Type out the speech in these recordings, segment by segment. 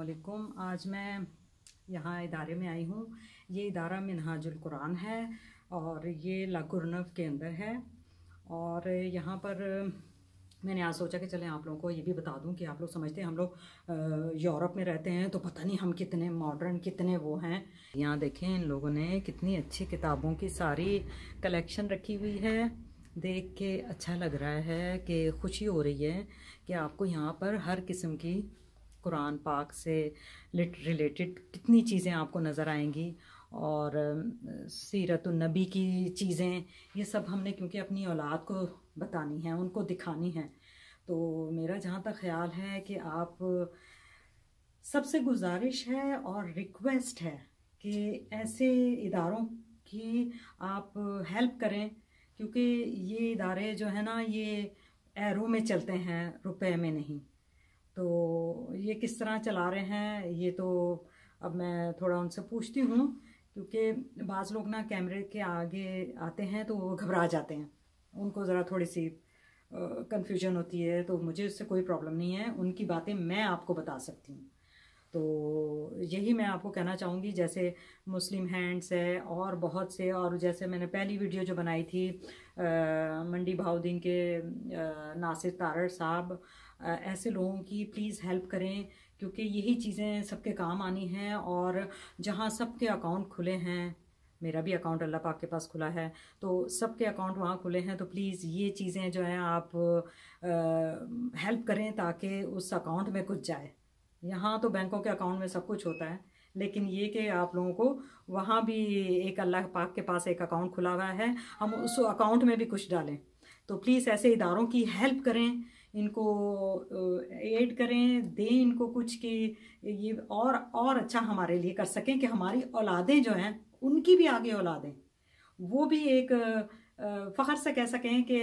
वालेकुम। आज मैं यहाँ इदारे में आई हूँ। ये इदारा मिनहाजुल कुरान है और ये लाकुरनव के अंदर है। और यहाँ पर मैंने आज सोचा कि चलें आप लोगों को ये भी बता दूँ कि आप लोग समझते हैं हम लोग यूरोप में रहते हैं तो पता नहीं हम कितने मॉडर्न कितने वो हैं। यहाँ देखें इन लोगों ने कितनी अच्छी किताबों की सारी कलेक्शन रखी हुई है। देख के अच्छा लग रहा है कि खुशी हो रही है कि आपको यहाँ पर हर किस्म की कुरान पाक से रिलेटेड कितनी चीज़ें आपको नज़र आएंगी। और सीरतुन नबी की चीज़ें ये सब हमने क्योंकि अपनी औलाद को बतानी है, उनको दिखानी है। तो मेरा जहाँ तक ख्याल है कि आप सबसे गुजारिश है और रिक्वेस्ट है कि ऐसे इदारों की आप हेल्प करें, क्योंकि ये इदारे जो है ना ये एरो में चलते हैं, रुपए में नहीं। तो ये किस तरह चला रहे हैं ये तो अब मैं थोड़ा उनसे पूछती हूँ, क्योंकि बाज़ लोग ना कैमरे के आगे आते हैं तो वो घबरा जाते हैं, उनको ज़रा थोड़ी सी कंफ्यूजन होती है। तो मुझे उससे कोई प्रॉब्लम नहीं है, उनकी बातें मैं आपको बता सकती हूँ। तो यही मैं आपको कहना चाहूँगी। जैसे मुस्लिम हैंड्स है और बहुत से, और जैसे मैंने पहली वीडियो जो बनाई थी मंडी बहाउद्दीन के नासिर तारड़ साहब, ऐसे लोगों की प्लीज़ हेल्प करें, क्योंकि यही चीज़ें सबके काम आनी हैं। और जहाँ सबके अकाउंट खुले हैं, मेरा भी अकाउंट अल्लाह पाक के पास खुला है, तो सबके अकाउंट वहाँ खुले हैं, तो प्लीज़ ये चीज़ें जो हैं आप हेल्प करें ताकि उस अकाउंट में कुछ जाए। यहाँ तो बैंकों के अकाउंट में सब कुछ होता है, लेकिन ये कि आप लोगों को वहाँ भी एक अल्लाह पाक के पास एक अकाउंट खुला हुआ है, हम उस अकाउंट में भी कुछ डालें। तो प्लीज़ ऐसे इदारों की हेल्प करें, इनको एड करें, दें इनको कुछ कि ये और अच्छा हमारे लिए कर सकें, कि हमारी औलादें जो हैं उनकी भी आगे औलादें वो भी एक फ़ख्र से कह सकें कि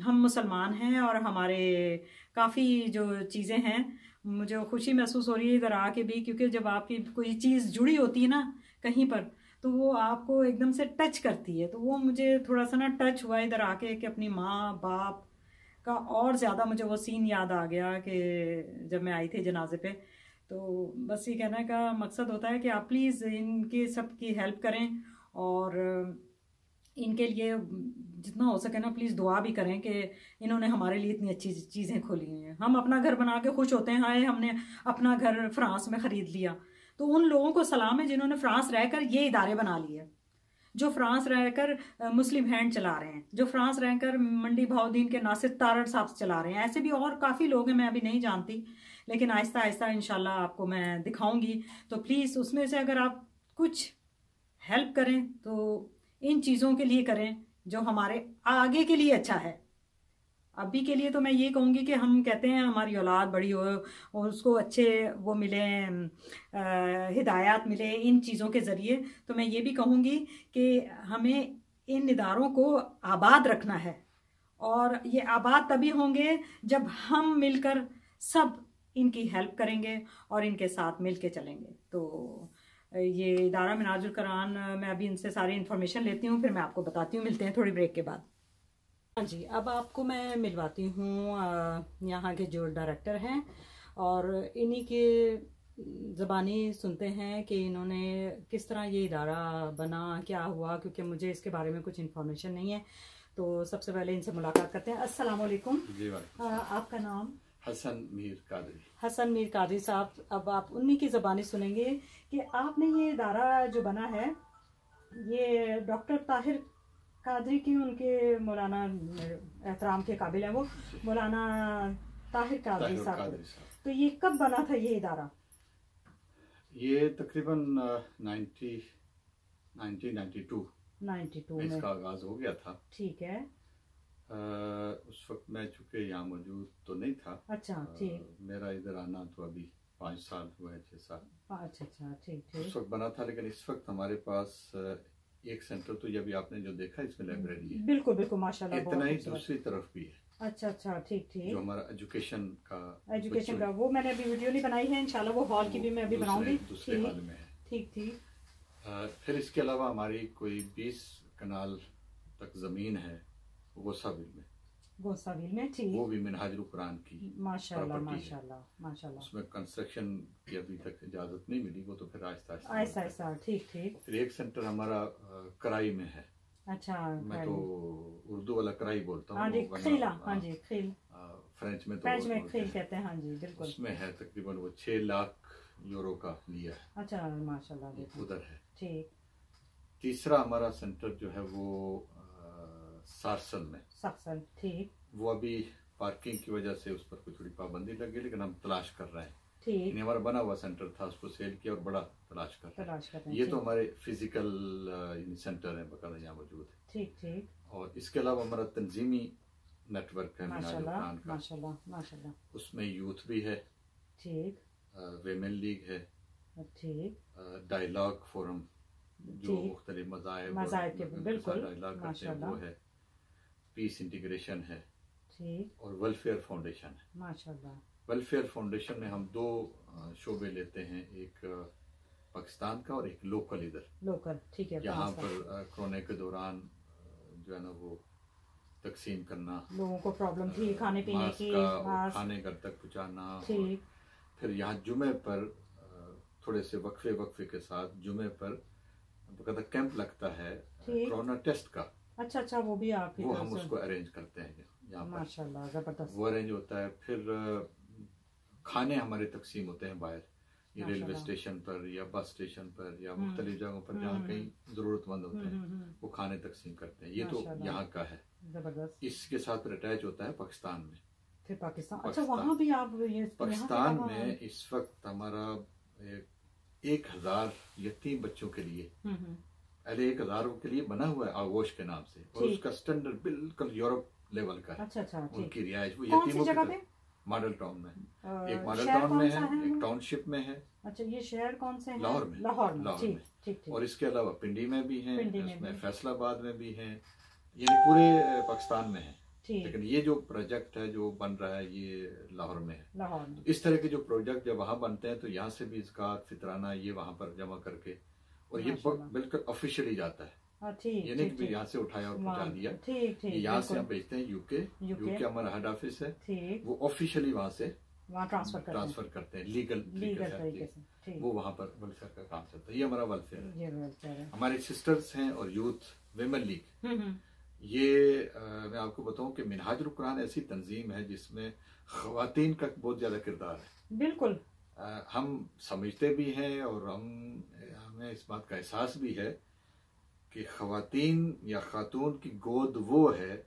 हम मुसलमान हैं और हमारे काफ़ी जो चीज़ें हैं। मुझे खुशी महसूस हो रही है इधर आके भी, क्योंकि जब आपकी कोई चीज़ जुड़ी होती है ना कहीं पर, तो वो आपको एकदम से टच करती है। तो वो मुझे थोड़ा सा ना टच हुआ इधर आके कि अपनी माँ बाप का और ज़्यादा मुझे वो सीन याद आ गया कि जब मैं आई थी जनाजे पे। तो बस ये कहने का मकसद होता है कि आप प्लीज़ इनके सब की हेल्प करें और इनके लिए जितना हो सके ना प्लीज़ दुआ भी करें कि इन्होंने हमारे लिए इतनी अच्छी चीज़ें खोली हुई हैं। हम अपना घर बना के खुश होते हैं, हाय हमने अपना घर फ्रांस में ख़रीद लिया। तो उन लोगों को सलाम है जिन्होंने फ्रांस रहकर ये इदारे बना लिए, जो फ्रांस रहकर मुस्लिम हैंड चला रहे हैं, जो फ्रांस रहकर मंडी बहाउद्दीन के नासिर तारड़ साहब चला रहे हैं। ऐसे भी और काफ़ी लोग हैं, मैं अभी नहीं जानती, लेकिन आहिस्ता आहिस्ता इंशाल्लाह आपको मैं दिखाऊंगी। तो प्लीज़ उसमें से अगर आप कुछ हेल्प करें तो इन चीज़ों के लिए करें जो हमारे आगे के लिए अच्छा है। अभी के लिए तो मैं ये कहूँगी कि हम कहते हैं हमारी औलाद बड़ी हो और उसको अच्छे वो मिले, हिदायत मिले इन चीज़ों के ज़रिए। तो मैं ये भी कहूँगी कि हमें इन इदारों को आबाद रखना है, और ये आबाद तभी होंगे जब हम मिलकर सब इनकी हेल्प करेंगे और इनके साथ मिल के चलेंगे। तो ये इदारा मिनहाजुल कुरान, मैं अभी इनसे सारी इन्फॉर्मेशन लेती हूँ, फिर मैं आपको बताती हूँ। मिलते हैं थोड़ी ब्रेक के बाद। हाँ जी, अब आपको मैं मिलवाती हूँ यहाँ के जो डायरेक्टर हैं, और इन्हीं के ज़बानी सुनते हैं कि इन्होंने किस तरह ये इदारा बना, क्या हुआ, क्योंकि मुझे इसके बारे में कुछ इन्फॉर्मेशन नहीं है। तो सबसे पहले इनसे मुलाकात करते हैं। अस्सलाम वालेकुम जी। आपका नाम? हसन मीर कादरी। हसन मीर कादरी साहब, अब आप उन्हीं की ज़बानी सुनेंगे कि आपने ये इदारा जो बना है ये डॉक्टर ताहिर कादरी की, उनके मौलाना एहतराम के काबिल है वो, मौलाना ताहिर कादरी साहब। तो ये कब बना था ये इदारा? ये तकरीबन 1992 में इसका आगाज हो गया था। ठीक है। उस वक्त मैं चूंकि यहाँ मौजूद तो नहीं था। अच्छा, ठीक। मेरा इधर आना तो अभी 5 साल हुआ है, 6 साल। अच्छा अच्छा, ठीक ठीक। उस वक्त बना था, लेकिन इस वक्त हमारे पास एक सेंटर तो ये भी आपने जो देखा इसमें लाइब्रेरी है। बिल्कुल बिल्कुल, माशाल्लाह। इतना ही दूसरी तरफ भी है। अच्छा अच्छा, ठीक ठीक। जो हमारा एजुकेशन का वो मैंने अभी वीडियो नहीं बनाई है, इंशाल्लाह वो हॉल की भी मैं अभी बनाऊंगी। दूसरे हॉल में है। ठीक ठीक। फिर इसके अलावा हमारी कोई 20 कनाल तक जमीन है गोसाविल में। गोसाविल में, ठीक। वो भी मिनहाजुल कुरान की माशाल्लाह प्रॉपर्टी है। माशाल्लाह माशाल्लाह। उसमें कंस्ट्रक्शन की अभी तक इजाजत नहीं मिली, वो तो फिर आहिस्ता ऐसा ऐसा, ठीक ठीक। फिर एक सेंटर हमारा कराई में है। अच्छा, मैं तो उर्दू वाला कराई बोलता हूँ। हाँ जी, खीला, हाँ जी, खील। फ्रेंच में खील कहते हैं, हाँ जी बिल्कुल। उसमें है तकरीबन वो 6 लाख यूरो का लिया है। अच्छा माशाल्लाह, उधर है, ठीक। तीसरा हमारा सेंटर जो है वो सारसन में, सारसन, ठीक। वो अभी पार्किंग की वजह से उस पर कोई थोड़ी पाबंदी लगी, लेकिन हम तलाश कर रहे हैं। ठीक। हमारा बना हुआ सेंटर था, उसको सेल किया और बड़ा तलाश कर रहे हैं। ये तो हमारे फिजिकल सेंटर है, बकायदा यहाँ मौजूद है। ठीक ठीक। और इसके अलावा हमारा तंजीमी नेटवर्क है माशाल्लाह माशाल्लाह माशाल्लाह। उसमें यूथ भी है, ठीक। वेमेन लीग है, ठीक। डायलॉग फोरम जो मुख्तलिफ मज़ाहिब के बिल्कुल डायलॉग करते हैं वो है, पीस इंटीग्रेशन है, ठीक। और वेलफेयर फाउंडेशन है। माशाल्लाह। वेलफेयर फाउंडेशन में हम 2 शोबे लेते हैं, एक पाकिस्तान का और एक लोकल इधर लोकल, ठीक है। यहाँ पर कोरोना के दौरान जो है ना वो तकसीम करना, लोगों को प्रॉब्लम थी खाने पीने की, खाने घर तक पहुँचाना। ठीक। फिर यहाँ जुमे पर थोड़े से वक्फे के साथ जुमे पर कैंप लगता है कोरोना टेस्ट का। अच्छा अच्छा, वो भी आप वो हम उसको अरेंज करते हैं यहाँ पर। माशाल्लाह, जबरदस्त। वो अरेंज होता है। फिर खाने हमारे तकसीम होते हैं बाहर, ये रेलवे स्टेशन पर या बस स्टेशन पर या मुख्तलिफ जगहों पर जहाँ कहीं जरूरतमंद होते हैं, वो खाने तकसीम करते हैं। ये तो यहाँ का है। जबरदस्त। इसके साथ अटैच होता है पाकिस्तान में। फिर पाकिस्तान, अच्छा वहाँ भी आप ये पाकिस्तान में इस वक्त हमारा 1000 यतीम बच्चों के लिए 1000 के लिए बना हुआ है आगोश के नाम से, और उसका स्टैंडर्ड बिल्कुल यूरोप लेवल का है। अच्छा अच्छा, उनकी रिहाइश वो यतीमों की मॉडल टाउन में, एक मॉडल टाउन में है, एक टाउनशिप में है। अच्छा, ये शहर कौन से हैं? लाहौर में। लाहौर में, ठीक ठीक। और इसके अलावा पिंडी में भी हैं, इसमें फैसलाबाद में भी हैं, यानी पूरे पाकिस्तान में है। लेकिन ये जो प्रोजेक्ट है जो बन रहा है ये लाहौर में है। लाहौर में इस तरह के जो प्रोजेक्ट जब वहाँ बनते हैं तो यहाँ से भी ज़कात फितराना ये वहाँ पर जमा करके, और ये बिल्कुल ऑफिशियली जाता है। ये नहीं कि यहाँ से उठाया और पहुँचा दिया। यहाँ से हम भेजते हैं यूके हमारा हेड ऑफिस है, वो ऑफिशियली वहाँ से ट्रांसफर करते हैं लीगल तरीके से। वो वहाँ पर वेलफेयर का काम चलता है। ये हमारा वेलफेयर है। हमारे सिस्टर्स हैं और यूथ वेमेन लीग, ये मैं आपको बताऊं कि मिनहाजुल कुरान ऐसी तंजीम है जिसमें ख़वातीन का बहुत ज्यादा किरदार है। बिल्कुल। हम समझते भी हैं और हमें इस बात का एहसास भी है कि ख़वातीन या खातून की गोद वो है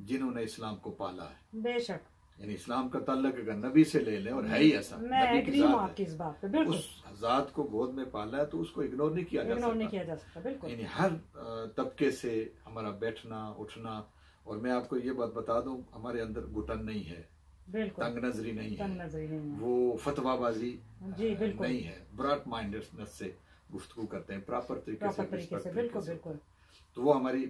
जिन्होंने इस्लाम को पाला है। बेशक, यानी इस्लाम का ताल्लुक अगर नबी से ले लें, और है ही ऐसा, नबी की ज़ात है, इस बात पे बिल्कुल। उस ज़ात को गोद में पाला है तो उसको इग्नोर नहीं किया जा सकता। बिल्कुल। यानी हर तबके से हमारा बैठना उठना, और मैं आपको ये बात बता दूं, हमारे अंदर घुटन नहीं है, तंग नजरी नहीं है, वो फतवाबाजी नहीं है, ब्रॉड माइंडेडनेस से गुफ्तगू करते हैं, प्रॉपर तरीके से। बिल्कुल। तो वो हमारी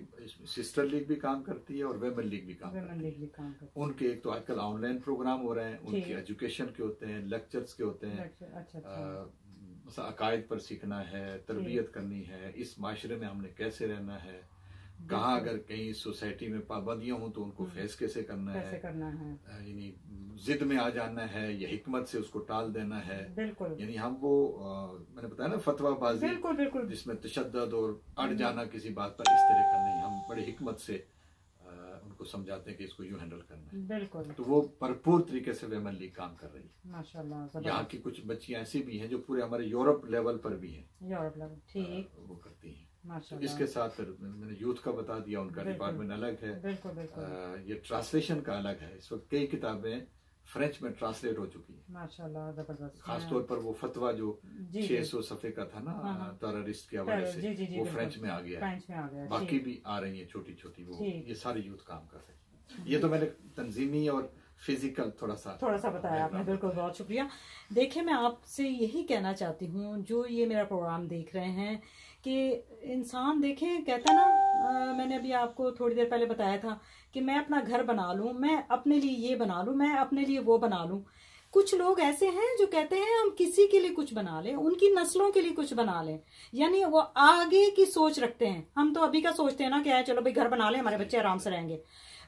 सिस्टर लीग भी काम करती है और वेमेन लीग भी काम करती है। उनके एक तो आजकल ऑनलाइन प्रोग्राम हो रहे हैं, उनके एजुकेशन के होते हैं, लेक्चर्स के होते हैं। अच्छा। अकायद पर सीखना है, तरबियत करनी है, इस माशरे में हमने कैसे रहना है, कहाँ अगर कहीं सोसाइटी में पाबंदियां हो तो उनको फेस कैसे करना है, यानी जिद में आ जाना है या हिकमत से उसको टाल देना है। यानी हम वो मैंने बताया ना फतवाबाजी, जिसमें तशद्दुद और अड़ जाना किसी बात पर, इस तरह का नहीं। हम बड़ी हिकमत से उनको समझाते हैं कि इसको यूं हैंडल करना है। तो वो भरपूर तरीके से वेमेन लीग काम कर रही है माशाल्लाह। यहाँ की कुछ बच्चियां ऐसी भी हैं जो पूरे हमारे यूरोप लेवल पर भी हैं, यूरोप लेवल, ठीक, वो करती हैं। तो इसके साथ फिर मैंने यूथ का बता दिया, उनका डिपार्टमेंट अलग है। ये ट्रांसलेशन का अलग है। इस वक्त कई किताबें फ्रेंच में ट्रांसलेट हो चुकी है माशाल्लाह, जबरदस्त। खासतौर पर वो फतवा जो 600 सफ़े का था ना टेररिस्ट के हवाले से, वो फ्रेंच में आ गया है। बाकी भी आ रही है छोटी छोटी, वो ये सारे यूथ काम कर रहे हैं। ये तो मैंने तंजीमी और फिजिकल थोड़ा सा बताया आपने। बिल्कुल, बहुत शुक्रिया। देखिए, मैं आपसे यही कहना चाहती हूँ जो ये मेरा प्रोग्राम देख रहे हैं कि इंसान देखें, कहता ना, मैंने अभी आपको थोड़ी देर पहले बताया था कि मैं अपना घर बना लूं, मैं अपने लिए ये बना लूं, मैं अपने लिए वो बना लूं। कुछ लोग ऐसे हैं जो कहते हैं हम किसी के लिए कुछ बना लें, उनकी नस्लों के लिए कुछ बना लें, यानी वो आगे की सोच रखते हैं। हम तो अभी का सोचते हैं ना कि चलो भाई घर बना लें, हमारे बच्चे आराम से रहेंगे।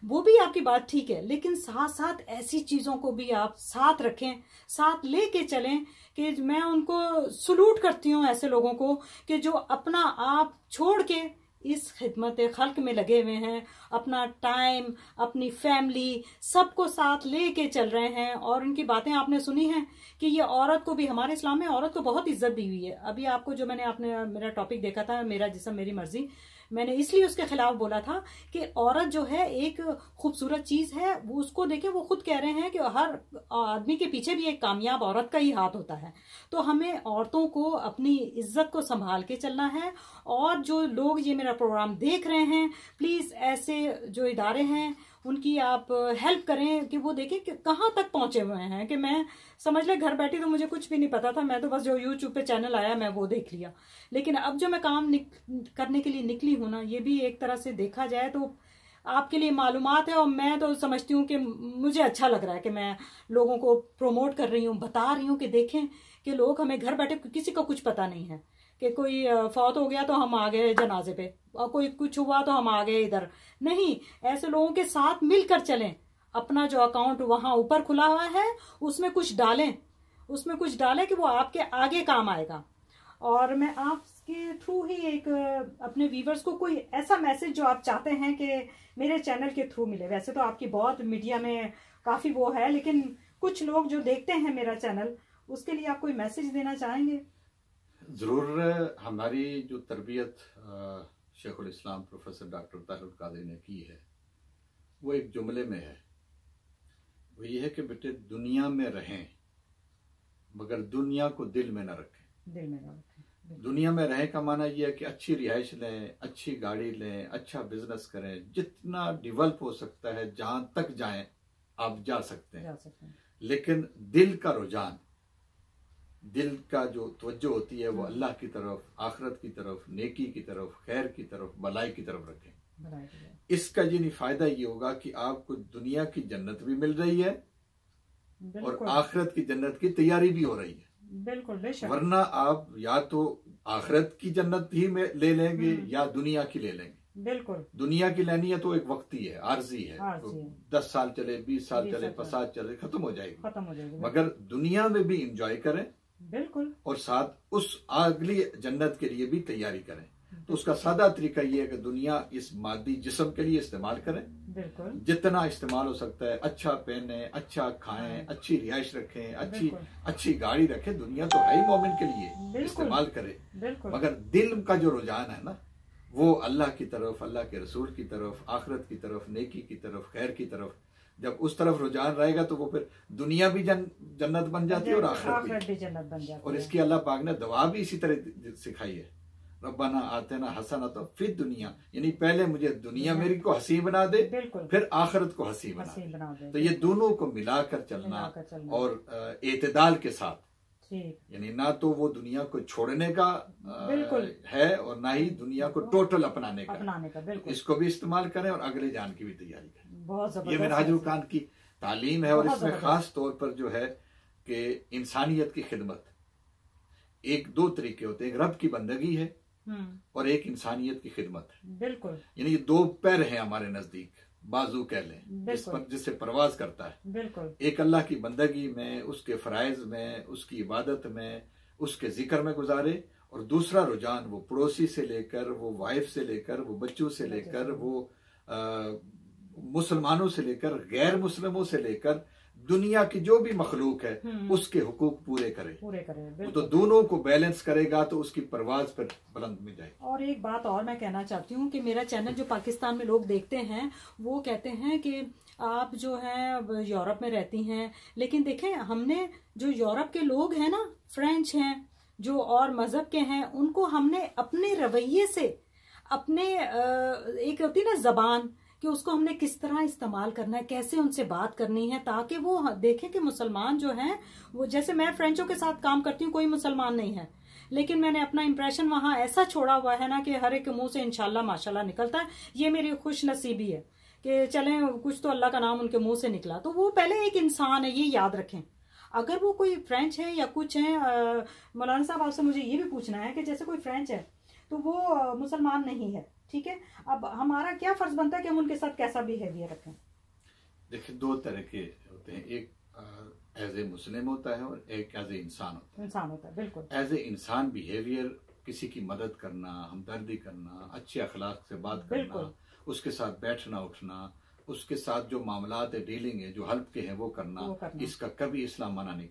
वो भी आपकी बात ठीक है, लेकिन साथ साथ ऐसी चीजों को भी आप साथ रखें, साथ लेके चलें कि मैं उनको सलूट करती हूँ ऐसे लोगों को कि जो अपना आप छोड़ के इस खिदमत खल्क में लगे हुए हैं, अपना टाइम, अपनी फैमिली सबको साथ लेके चल रहे हैं। और उनकी बातें आपने सुनी हैं कि ये औरत को भी, हमारे इस्लाम में औरत को बहुत इज्जत दी हुई है। अभी आपको जो आपने मेरा टॉपिक देखा था, मेरा जिस्म मेरी मर्जी, मैंने इसलिए उसके खिलाफ बोला था कि औरत जो है एक खूबसूरत चीज है। वो उसको देखे, वो खुद कह रहे हैं कि हर आदमी के पीछे भी एक कामयाब औरत का ही हाथ होता है। तो हमें औरतों को अपनी इज्जत को संभाल के चलना है। और जो लोग ये मेरा प्रोग्राम देख रहे हैं, प्लीज ऐसे जो इदारे हैं उनकी आप हेल्प करें कि वो देखें कि कहाँ तक पहुंचे हुए हैं। कि मैं समझ ले घर बैठी तो मुझे कुछ भी नहीं पता था, मैं तो बस जो यूट्यूब पे चैनल आया मैं वो देख लिया। लेकिन अब जो मैं काम करने के लिए निकली हूं ना, ये भी एक तरह से देखा जाए तो आपके लिए मालूमात है। और मैं तो समझती हूँ कि मुझे अच्छा लग रहा है कि मैं लोगों को प्रोमोट कर रही हूँ, बता रही हूँ कि देखें कि लोग, हमें घर बैठे किसी को कुछ पता नहीं है कि कोई फौत हो गया तो हम आ गए जनाजे पे, और कोई कुछ हुआ तो हम आ गए इधर। नहीं, ऐसे लोगों के साथ मिलकर चलें। अपना जो अकाउंट वहां ऊपर खुला हुआ है उसमें कुछ डालें, उसमें कुछ डालें कि वो आपके आगे काम आएगा। और मैं आपके थ्रू ही एक अपने व्यूवर्स को कोई ऐसा मैसेज जो आप चाहते हैं कि मेरे चैनल के थ्रू मिले। वैसे तो आपकी बहुत मीडिया में काफी वो है, लेकिन कुछ लोग जो देखते हैं मेरा चैनल, उसके लिए आप कोई मैसेज देना चाहेंगे? जरूर। हमारी जो तरबियत शेखुल इस्लाम प्रोफेसर डॉक्टर ताहिर कादरी ने की है, वो एक जुमले में है। वो ये है कि बेटे दुनिया में रहें मगर दुनिया को दिल में न रखें। दिल में न रखें। दुनिया में रहें का माना यह है कि अच्छी रिहाइश लें, अच्छी गाड़ी लें, अच्छा बिजनेस करें, जितना डेवलप हो सकता है जहां तक जाएं आप जा सकते हैं। लेकिन दिल का रुझान, दिल का जो तवज्जो होती है वो अल्लाह की तरफ, आखिरत की तरफ, नेकी की तरफ, खैर की तरफ, भलाई की तरफ रखें। इसका ये फायदा ये होगा कि आपको दुनिया की जन्नत भी मिल रही है और आखिरत की जन्नत की तैयारी भी हो रही है। बिल्कुल। वरना आप या तो आखिरत की जन्नत ही में ले लेंगे या दुनिया की ले लेंगे। बिल्कुल। दुनिया की लेनी है तो एक वक्ती है, आर्जी है, तो 10 साल चले, 20 साल चले, 50 चले, खत्म हो जाएगी। मगर दुनिया में भी इंजॉय करें, बिल्कुल, और साथ उस अगली जन्नत के लिए भी तैयारी करें। तो उसका सादा तरीका ये है कि दुनिया इस मादी जिस्म के लिए इस्तेमाल करें, बिल्कुल, जितना इस्तेमाल हो सकता है। अच्छा पहने, अच्छा खाएं, अच्छी रिहाइश रखें, अच्छी गाड़ी रखें। दुनिया तो है ही मोमिन के लिए, इस्तेमाल करें। मगर दिल का जो रुझान है ना, वो अल्लाह की तरफ, अल्लाह के रसूल की तरफ, आखिरत की तरफ, नेकी की तरफ, खैर की तरफ, जब उस तरफ रुझान रहेगा तो वो फिर दुनिया भी जन्नत बन जाती है और आखिरत भी जन्नत बन जाती है। और इसकी अल्लाह पाक ने दुआ भी इसी तरह सिखाई है, रब्बाना आतेना हसना तो फिर दुनिया, यानी पहले मुझे दुनिया मेरी को हसी बना दे, फिर आखिरत को हसी बना दे। तो ये दोनों को मिलाकर चलना और एतदाल के साथ, यानी ना तो वो दुनिया को छोड़ने का है और ना ही दुनिया को टोटल अपनाने का। इसको भी इस्तेमाल करें और अगले जान की भी तैयारी करें। ये मिनहाजुल कुरान की तालीम है। और इसमें खास तौर पर जो है कि इंसानियत की खिदमत, एक दो तरीके होते हैं, एक रब की बंदगी है और एक इंसानियत की खिदमत है। बिल्कुल, यानी ये दो पैर हैं हमारे नजदीक, बाजू कह लें, जिससे परवाज करता है। बिल्कुल, एक अल्लाह की बंदगी में, उसके फराइज में, उसकी इबादत में, उसके जिक्र में गुजारे, और दूसरा रुझान वो पड़ोसी से लेकर, वो वाइफ से लेकर, वो बच्चों से लेकर, वो मुसलमानों से लेकर, गैर मुस्लिमों से लेकर, दुनिया की जो भी मखलूक है उसके हुकूक पूरे करे। तो दोनों को बैलेंस करेगा तो उसकी परवाज पर बुलंद में जाए। और एक बात और मैं कहना चाहती हूँ कि मेरा चैनल जो पाकिस्तान में लोग देखते हैं वो कहते हैं कि आप जो है यूरोप में रहती हैं, लेकिन देखें हमने जो यूरोप के लोग हैं ना, फ्रेंच हैं, जो और मजहब के हैं, उनको हमने अपने रवैये से, अपने एक होती है ना जबान, कि उसको हमने किस तरह इस्तेमाल करना है, कैसे उनसे बात करनी है, ताकि वो देखें कि मुसलमान जो हैं वो, जैसे मैं फ्रेंचों के साथ काम करती हूँ, कोई मुसलमान नहीं है, लेकिन मैंने अपना इंप्रेशन वहां ऐसा छोड़ा हुआ है ना कि हर एक मुंह से इंशाल्लाह माशाल्लाह निकलता है। ये मेरी खुश नसीबी है कि चलें कुछ तो अल्लाह का नाम उनके मुंह से निकला। तो वो पहले एक इंसान है, ये याद रखें। अगर वो कोई फ्रेंच है या कुछ है, मौलाना साहब आपसे मुझे ये भी पूछना है कि जैसे कोई फ्रेंच है तो वो मुसलमान नहीं है, ठीक है, अब हमारा क्या फर्ज बनता है कि हम उनके साथ कैसा बिहेवियर रखें? देखिए, दो तरह के होते हैं, एक एज ए मुस्लिम होता है और एक एज ए इंसान होता है। बिल्कुल। एज ए इंसान बिहेवियर, किसी की मदद करना, हमदर्दी करना, अच्छे अखलाक से बात करना, उसके साथ बैठना उठना, उसके साथ जो मामलात है, डीलिंग है, जो हल्प के हैं वो करना, इसका कभी इस्लाम मना नहीं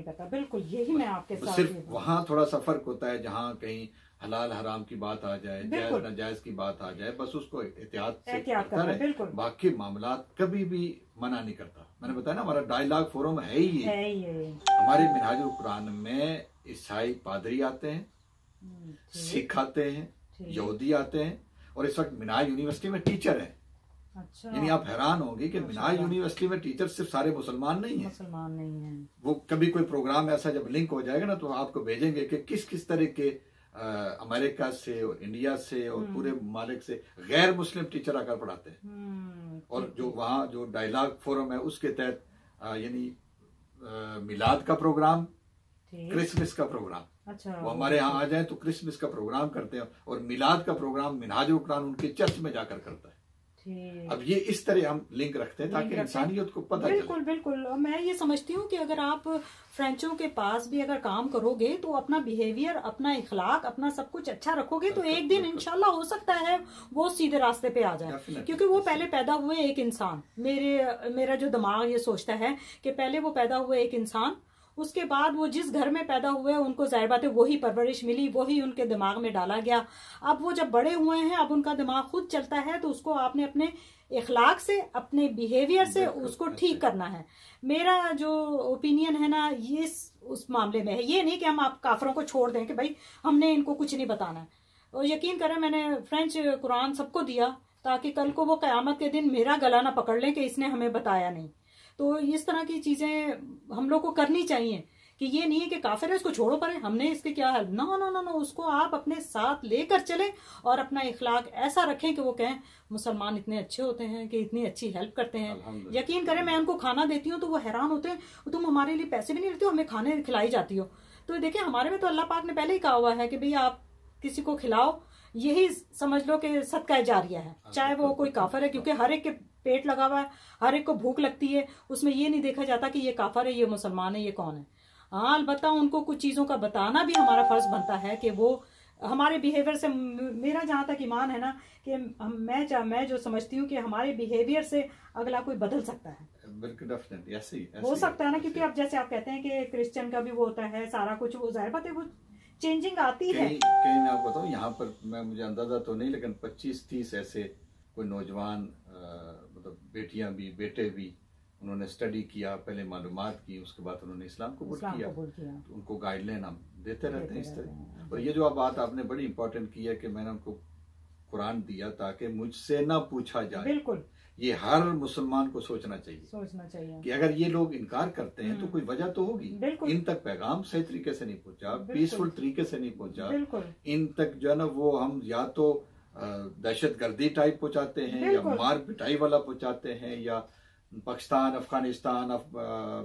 करता। बिल्कुल, यही मैं आपके साथ। सिर्फ वहाँ थोड़ा सा फर्क होता है, जहाँ कहीं हलाल हराम की बात आ जाए, जायज नाजायज की बात आ जाए, बस उसको एहतियात से करता रहे, बाकी मामलात कभी भी मना नहीं करता। मैंने बताया ना, हमारा डायलॉग फोरम है ही ये। हमारे मिनहाजुल कुरान में ईसाई पादरी आते हैं, सिख आते हैं, यहूदी आते हैं, और इस वक्त मिनाज यूनिवर्सिटी में टीचर है। अच्छा। यानी आप हैरान होंगे कि मिनाज यूनिवर्सिटी में टीचर सिर्फ सारे मुसलमान नहीं है। वो कभी कोई प्रोग्राम ऐसा जब लिंक हो जाएगा ना, तो आपको भेजेंगे कि किस किस तरह के अमेरिका से और इंडिया से और पूरे ममालिक से गैर मुस्लिम टीचर आकर पढ़ाते हैं। और जो वहाँ जो डायलॉग फोरम है उसके तहत यानी मिलाद का प्रोग्राम, क्रिसमस का प्रोग्राम, अच्छा, वो हमारे यहाँ आ जाए तो क्रिसमस का प्रोग्राम करते हैं, और मिलाद का प्रोग्राम मिनहाजुल कुरान उनके चर्च में जाकर करता है। अब ये इस तरह हम लिंक रखते हैं ताकि इंसानियत को पता चले। बिल्कुल। मैं ये समझती हूँ कि अगर आप फ्रेंचों के पास भी अगर काम करोगे तो अपना बिहेवियर, अपना इखलाक, अपना सब कुछ अच्छा रखोगे तो एक दिन इंशाल्लाह हो सकता है वो सीधे रास्ते पे आ जाए, क्योंकि वो पहले पैदा हुए एक इंसान। मेरा जो दिमाग ये सोचता है कि पहले वो पैदा हुए एक इंसान, उसके बाद वो जिस घर में पैदा हुए उनको जाहिर बात है वही परवरिश मिली, वही उनके दिमाग में डाला गया। अब वो जब बड़े हुए हैं, अब उनका दिमाग खुद चलता है, तो उसको आपने अपने इखलाक से, अपने बिहेवियर से उसको ठीक करना है। मेरा जो ओपिनियन है ना, ये उस मामले में है। ये नहीं कि हम आप काफरों को छोड़ दें कि भाई हमने इनको कुछ नहीं बताना है। और यकीन करें, मैंने फ्रेंच कुरान सबको दिया ताकि कल को वो क़यामत के दिन मेरा गला ना पकड़ लें कि इसने हमें बताया नहीं। तो इस तरह की चीजें हम लोग को करनी चाहिए कि ये नहीं है कि काफिर है इसको छोड़ो परे, हमने इसके क्या है। नो, उसको आप अपने साथ लेकर चले और अपना इखलाक ऐसा रखें कि वो कहें मुसलमान इतने अच्छे होते हैं कि इतनी अच्छी हेल्प करते हैं। यकीन करें, मैं उनको खाना देती हूँ तो वो हैरान होते हैं, तुम हमारे लिए पैसे भी नहीं लेते हो, हमें खाने खिलाई जाती हो। तो देखिए, हमारे में तो अल्लाह पाक ने पहले ही कहा हुआ है कि भाई आप किसी को खिलाओ, यही समझ लो कि सदका जारिया है, चाहे वो कोई काफिर है, क्योंकि हर एक के पेट लगा हुआ है, हर एक को भूख लगती है। उसमें ये नहीं देखा जाता कि ये काफिर है, ये मुसलमान है, ये कौन है। हाँ, अलबत्ता उनको कुछ चीजों का बताना भी हमारा फर्ज बनता है कि वो हमारे बिहेवियर से, मेरा जहाँ तक ईमान है ना कि मैं जो समझती हूँ कि हमारे बिहेवियर से अगला कोई बदल सकता है। बिल्कुल, हो सकता है ना, क्योंकि अब जैसे आप कहते हैं कि क्रिश्चियन का भी वो होता है, सारा कुछ वो जाहिर बात है वो चेंजिंग आती है। कहीं मैं आपको बताऊँ, यहाँ पर मुझे अंदाजा तो नहीं, लेकिन 25-30 ऐसे कोई नौजवान, मतलब बेटियां भी बेटे भी, उन्होंने स्टडी किया, पहले मालूमात की, उसके बाद उन्होंने इस्लाम कबूल किया। तो उनको गाइडलाइन हम देते रहते हैं इस तरह। और ये जो बात आपने बड़ी इंपॉर्टेंट की है कि मैंने उनको कुरान दिया ताकि मुझसे ना पूछा जाए। बिल्कुल, ये हर मुसलमान को सोचना चाहिए कि अगर ये लोग इनकार करते हैं तो कोई वजह तो होगी। इन तक पैगाम सही तरीके से नहीं पहुंचा, पीसफुल तरीके से नहीं पहुंचा, इन तक जो है ना वो हम या तो दहशतगर्दी टाइप पहुंचाते हैं, या मार पिटाई वाला पहुंचाते हैं, या पाकिस्तान, अफगानिस्तान,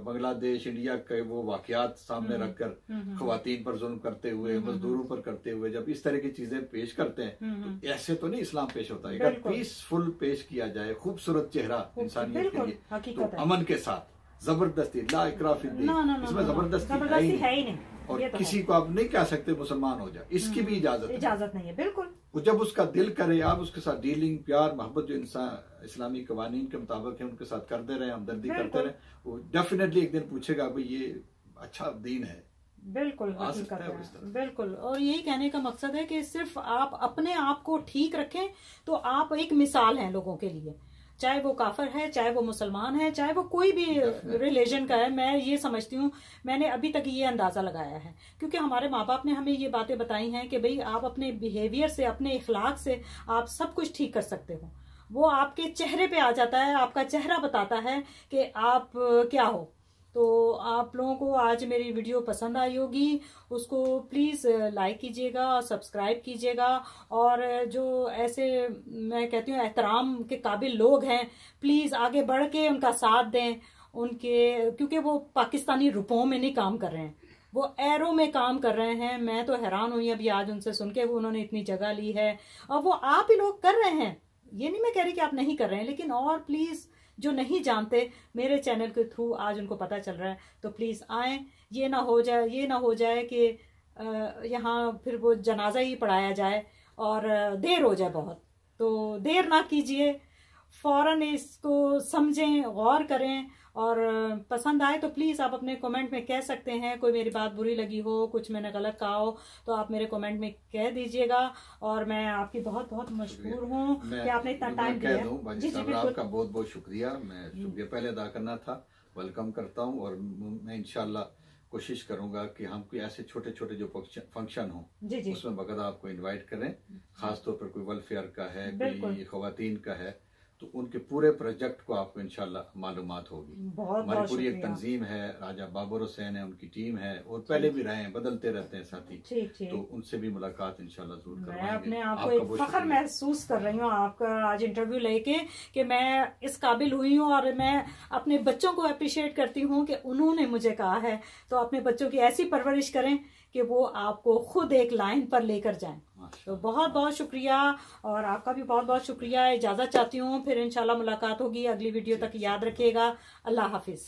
बांग्लादेश, इंडिया के वो वाकयात सामने रखकर खवातीन पर जुल्म करते हुए, मजदूरों पर करते हुए जब इस तरह की चीजें पेश करते हैं, तो ऐसे तो नहीं इस्लाम पेश होता है। अगर पीसफुल पेश किया जाए, खूबसूरत चेहरा इंसानियत के लिए, तो अमन के साथ, जबरदस्ती, ला इकराह फिद दीन, इसमें जबरदस्ती है ही नहीं। और किसी को आप नहीं कह सकते मुसलमान हो जाए, इसकी भी इजाजत नहीं है। बिल्कुल, जब उसका दिल करे आप उसके साथ डीलिंग, प्यार, मोहब्बत जो इंसान इस्लामी कवानीन के मुताबिक है उनके साथ करते रहे, हमदर्दी करते रहे, वो डेफिनेटली एक दिन पूछेगा भाई ये अच्छा दीन है। बिल्कुल, बिल्कुल। और यही कहने का मकसद है कि सिर्फ आप अपने आप को ठीक रखें तो आप एक मिसाल हैं लोगों के लिए, चाहे वो काफिर है, चाहे वो मुसलमान है, चाहे वो कोई भी रिलीजन का है। मैं ये समझती हूँ, मैंने अभी तक ये अंदाजा लगाया है, क्योंकि हमारे माँ बाप ने हमें ये बातें बताई हैं कि भाई आप अपने बिहेवियर से, अपने इखलाक से आप सब कुछ ठीक कर सकते हो। वो आपके चेहरे पे आ जाता है, आपका चेहरा बताता है कि आप क्या हो। तो आप लोगों को आज मेरी वीडियो पसंद आई होगी, उसको प्लीज़ लाइक कीजिएगा और सब्सक्राइब कीजिएगा। और जो ऐसे मैं कहती हूँ एहतराम के काबिल लोग हैं, प्लीज़ आगे बढ़ के उनका साथ दें उनके, क्योंकि वो पाकिस्तानी रुपयों में नहीं काम कर रहे हैं, वो एरो में काम कर रहे हैं। मैं तो हैरान हुई अभी आज उनसे सुन के, वो उन्होंने इतनी जगह ली है और वो आप ही लोग कर रहे हैं। ये नहीं मैं कह रही कि आप नहीं कर रहे हैं, लेकिन और प्लीज जो नहीं जानते, मेरे चैनल के थ्रू आज उनको पता चल रहा है, तो प्लीज आए। ये ना हो जाए कि यहाँ फिर वो जनाजा ही पढ़ाया जाए और देर हो जाए बहुत। तो देर ना कीजिए, फौरन इसको समझें, गौर करें, और पसंद आए तो प्लीज़ आप अपने कमेंट में कह सकते हैं। कोई मेरी बात बुरी लगी हो, कुछ मैंने गलत कहा हो, तो आप मेरे कमेंट में कह दीजिएगा। और मैं आपकी बहुत बहुत मशहूर हूँ कि आपने इतना टाइम दिया। जी जी, आपका बहुत बहुत शुक्रिया। मैं शुक्रिया पहले अदा करना था, वेलकम करता हूँ। और मैं इंशाल्लाह कोशिश करूंगा कि हम कोई ऐसे छोटे छोटे जो फंक्शन हो उसमें बगैर आपको इनवाइट करें, खासतौर पर कोई वेलफेयर का है, कोई खवातीन का है, तो उनके पूरे प्रोजेक्ट को आपको इंशाल्लाह मालूमात होगी। हमारी पूरी एक तंजीम है, राजा बाबर हुसैन है, उनकी टीम है, और पहले भी रहे हैं, बदलते रहते हैं साथी। तो उनसे भी मुलाकात इंशाल्लाह जरूर करवाएंगे। मैं अपने आप को एक फख्र महसूस कर रही हूँ आपका आज इंटरव्यू लेके, कि मैं इस काबिल हुई हूँ। और मैं अपने बच्चों को अप्रिशिएट करती हूँ कि उन्होंने मुझे कहा है। तो अपने बच्चों की ऐसी परवरिश करें कि वो आपको खुद एक लाइन पर लेकर जाएं। तो बहुत बहुत शुक्रिया, और आपका भी बहुत बहुत शुक्रिया। इजाजत चाहती हूँ, फिर इंशाल्लाह मुलाकात होगी अगली वीडियो तक। याद रखिएगा। अल्लाह हाफिज।